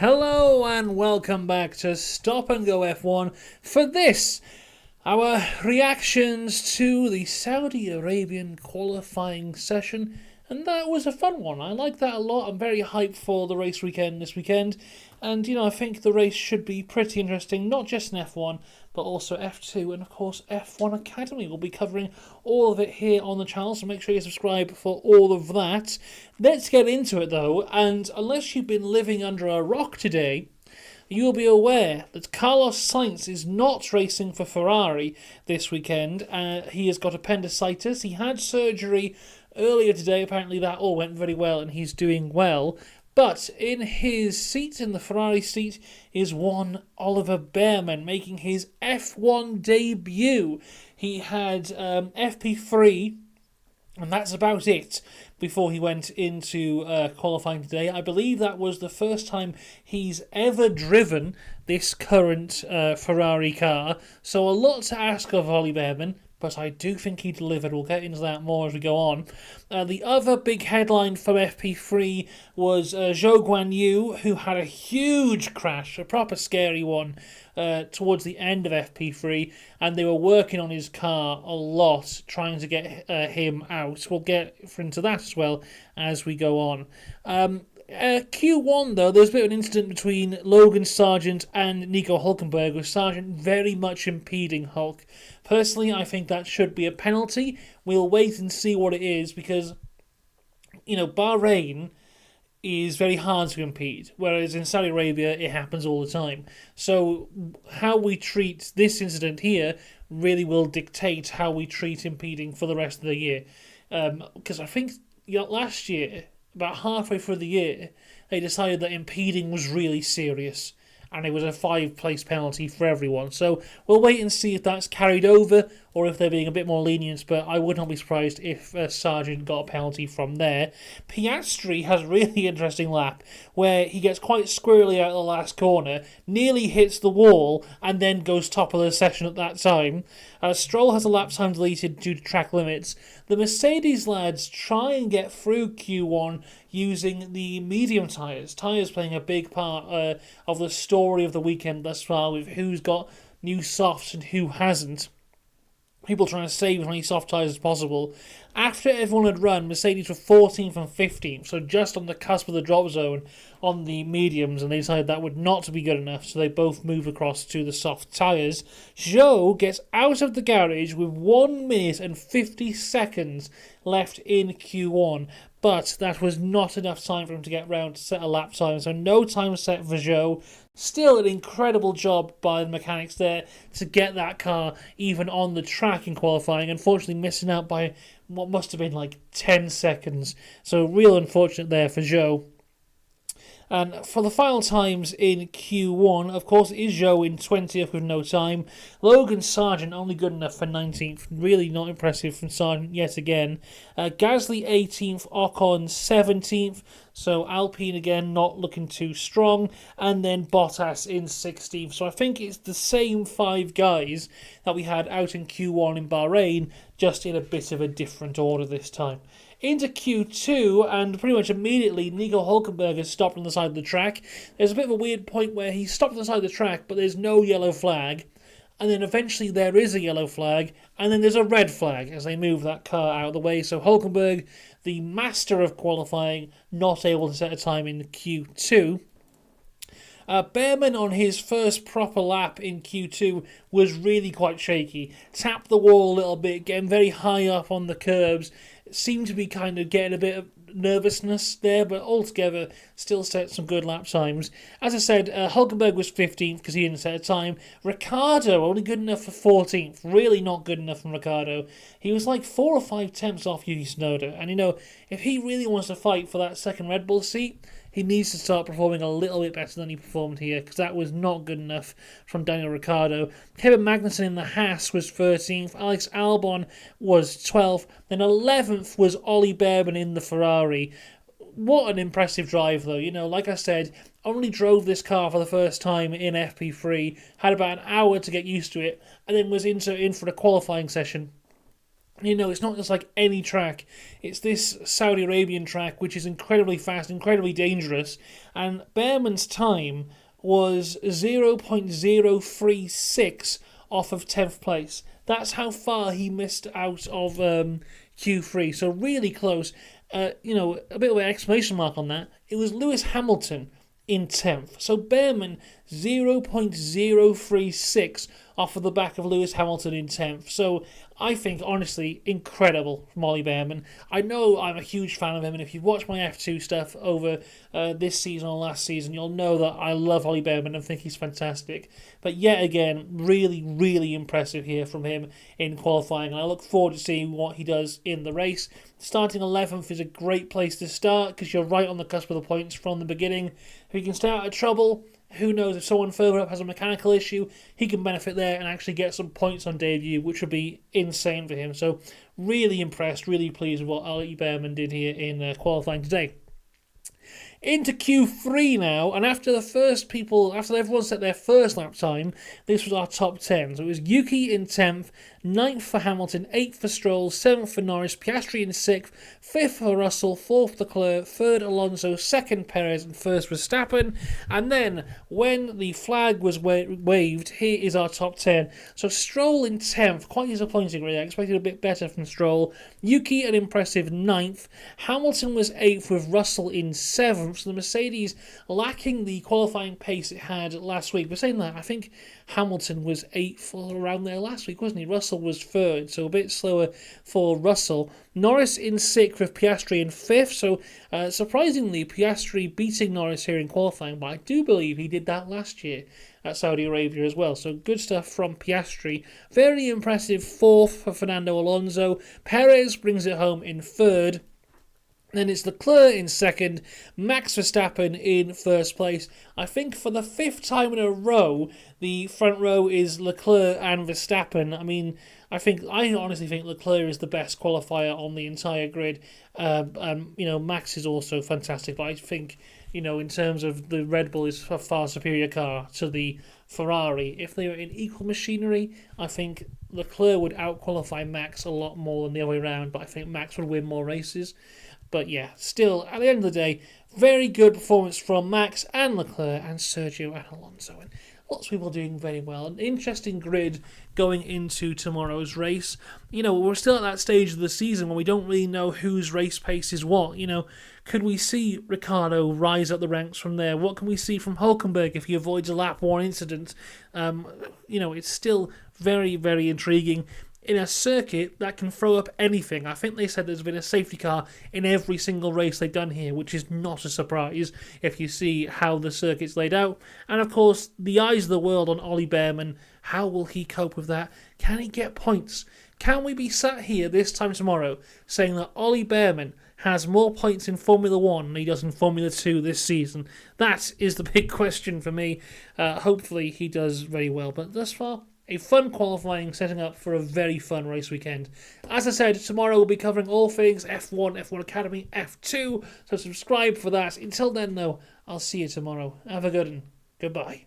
Hello and welcome back to Stop and Go F1 for this, our reactions to the Saudi Arabian qualifying session, and that was a fun one. I like that a lot. I'm very hyped for the race weekend this weekend, and I think the race should be pretty interesting, not just in F1, but also F2 and of course F1 Academy. We'll be covering all of it here on the channel, so make sure you subscribe for all of that. Let's get into it though, and unless you've been living under a rock today, you will be aware that Carlos Sainz is not racing for Ferrari this weekend. He has got appendicitis. He had surgery earlier today. Apparently that all went very well and he's doing well. But in his seat, in the Ferrari seat, is one Oliver Bearman making his F1 debut. He had FP3, and that's about it before he went into qualifying today. I believe that was the first time he's ever driven this current Ferrari car. So a lot to ask of Ollie Bearman, but I do think he delivered. We'll get into that more as we go on. The other big headline from FP3 was Zhou Guanyu, who had a huge crash, a proper scary one, towards the end of FP3, and they were working on his car a lot, trying to get him out. We'll get into that as well as we go on. Q1, though, there's a bit of an incident between Logan Sargent and Nico Hülkenberg, with Sargent very much impeding Hulk. Personally, I think that should be a penalty. We'll wait and see what it is, because, Bahrain is very hard to impede, whereas in Saudi Arabia, it happens all the time. So how we treat this incident here really will dictate how we treat impeding for the rest of the year. Because I think last year, about halfway through the year, they decided that impeding was really serious, and it was a 5-place penalty for everyone. So we'll wait and see if that's carried over, or if they're being a bit more lenient, but I would not be surprised if Sargent got a penalty from there. Piastri has a really interesting lap, where he gets quite squirrely out of the last corner, nearly hits the wall, and then goes top of the session at that time. Stroll has a lap time deleted due to track limits. The Mercedes lads try and get through Q1 using the medium tyres. Tyres playing a big part of the story of the weekend thus far, with who's got new softs and who hasn't. People trying to save as many soft tyres as possible. After everyone had run, Mercedes were 14th and 15th, so just on the cusp of the drop zone on the mediums, and they decided that would not be good enough, so they both move across to the soft tyres. Zhou gets out of the garage with 1 minute and 50 seconds left in Q1, but that was not enough time for him to get round to set a lap time, so no time set for Zhou. Still an incredible job by the mechanics there to get that car even on the track in qualifying, unfortunately missing out by what must have been like 10 seconds, so real unfortunate there for Zhou. And for the final times in Q1, of course, it is Zhou in 20th with no time. Logan Sargent only good enough for 19th. Really not impressive from Sargent yet again. Gasly 18th, Ocon 17th. So Alpine again not looking too strong. And then Bottas in 16th. So I think it's the same 5 guys that we had out in Q1 in Bahrain, just in a bit of a different order this time. Into Q2, and pretty much immediately, Nico Hülkenberg has stopped on the side of the track. There's a bit of a weird point where he stopped on the side of the track, but there's no yellow flag. And then eventually there is a yellow flag, and then there's a red flag as they move that car out of the way. So Hülkenberg, the master of qualifying, not able to set a time in Q2. Bearman on his first proper lap in Q2 was really quite shaky. Tapped the wall a little bit, getting very high up on the curbs. Seemed to be kind of getting a bit of nervousness there, but altogether still set some good lap times. As I said, Hülkenberg was 15th because he didn't set a time. Ricciardo only good enough for 14th. Really not good enough from Ricciardo. He was like 4 or 5 tenths off Yuki Tsunoda. And if he really wants to fight for that second Red Bull seat, he needs to start performing a little bit better than he performed here, because that was not good enough from Daniel Ricciardo. Kevin Magnussen in the Haas was 13th, Alex Albon was 12th, then 11th was Ollie Bearman in the Ferrari. What an impressive drive, though. Like I said, only drove this car for the first time in FP3, had about an hour to get used to it, and then was in for a qualifying session. It's not just like any track. It's this Saudi Arabian track, which is incredibly fast, incredibly dangerous. And Bearman's time was 0.036 off of 10th place. That's how far he missed out of Q3. So really close. A bit of an exclamation mark on that. It was Lewis Hamilton in 10th. So Bearman 0.036 off of the back of Lewis Hamilton in 10th. So I think, honestly, incredible from Ollie Bearman. I know I'm a huge fan of him, and if you've watched my F2 stuff over this season or last season, you'll know that I love Ollie Bearman and think he's fantastic. But yet again, really, really impressive here from him in qualifying, and I look forward to seeing what he does in the race. Starting 11th is a great place to start because you're right on the cusp of the points from the beginning. If you can stay out of trouble, who knows, if someone further up has a mechanical issue, he can benefit there and actually get some points on debut, which would be insane for him. So really impressed, really pleased with what Ollie Bearman did here in qualifying today. Into Q3 now, and after everyone set their first lap time, this was our top 10. So it was Yuki in 10th, 9th for Hamilton, 8th for Stroll, 7th for Norris, Piastri in 6th, 5th for Russell, 4th Leclerc, 3rd Alonso, 2nd Perez, and 1st Verstappen. And then, when the flag was waved, here is our top 10. So Stroll in 10th, quite disappointing really, I expected a bit better from Stroll. Yuki an impressive 9th, Hamilton was 8th with Russell in 7th, so the Mercedes lacking the qualifying pace it had last week. But saying that, I think Hamilton was 8th or around there last week, wasn't he? Russell was 3rd, so a bit slower for Russell. Norris in 6th with Piastri in 5th, so surprisingly Piastri beating Norris here in qualifying, but I do believe he did that last year at Saudi Arabia as well, so good stuff from Piastri. Very impressive 4th for Fernando Alonso. Perez brings it home in 3rd. Then it's Leclerc in 2nd, Max Verstappen in 1st place. I think for the 5th time in a row, the front row is Leclerc and Verstappen. I mean, I honestly think Leclerc is the best qualifier on the entire grid. Max is also fantastic, but I think, in terms of the Red Bull is a far superior car to the Ferrari. If they were in equal machinery, I think Leclerc would out-qualify Max a lot more than the other way around, but I think Max would win more races. But yeah, still, at the end of the day, very good performance from Max and Leclerc and Sergio and Alonso. And lots of people doing very well. An interesting grid going into tomorrow's race. We're still at that stage of the season where we don't really know whose race pace is what. Could we see Ricciardo rise up the ranks from there? What can we see from Hülkenberg if he avoids a lap 1 incident? It's still very, very intriguing. In a circuit that can throw up anything. I think they said there's been a safety car in every single race they've done here, which is not a surprise if you see how the circuit's laid out. And of course, the eyes of the world on Ollie Bearman. How will he cope with that? Can he get points? Can we be sat here this time tomorrow saying that Ollie Bearman has more points in Formula 1 than he does in Formula 2 this season? That is the big question for me. Hopefully he does very well, but thus far, a fun qualifying, setting up for a very fun race weekend. As I said, tomorrow we'll be covering all things F1, F1 Academy, F2, so subscribe for that. Until then, though, I'll see you tomorrow. Have a good one. Goodbye.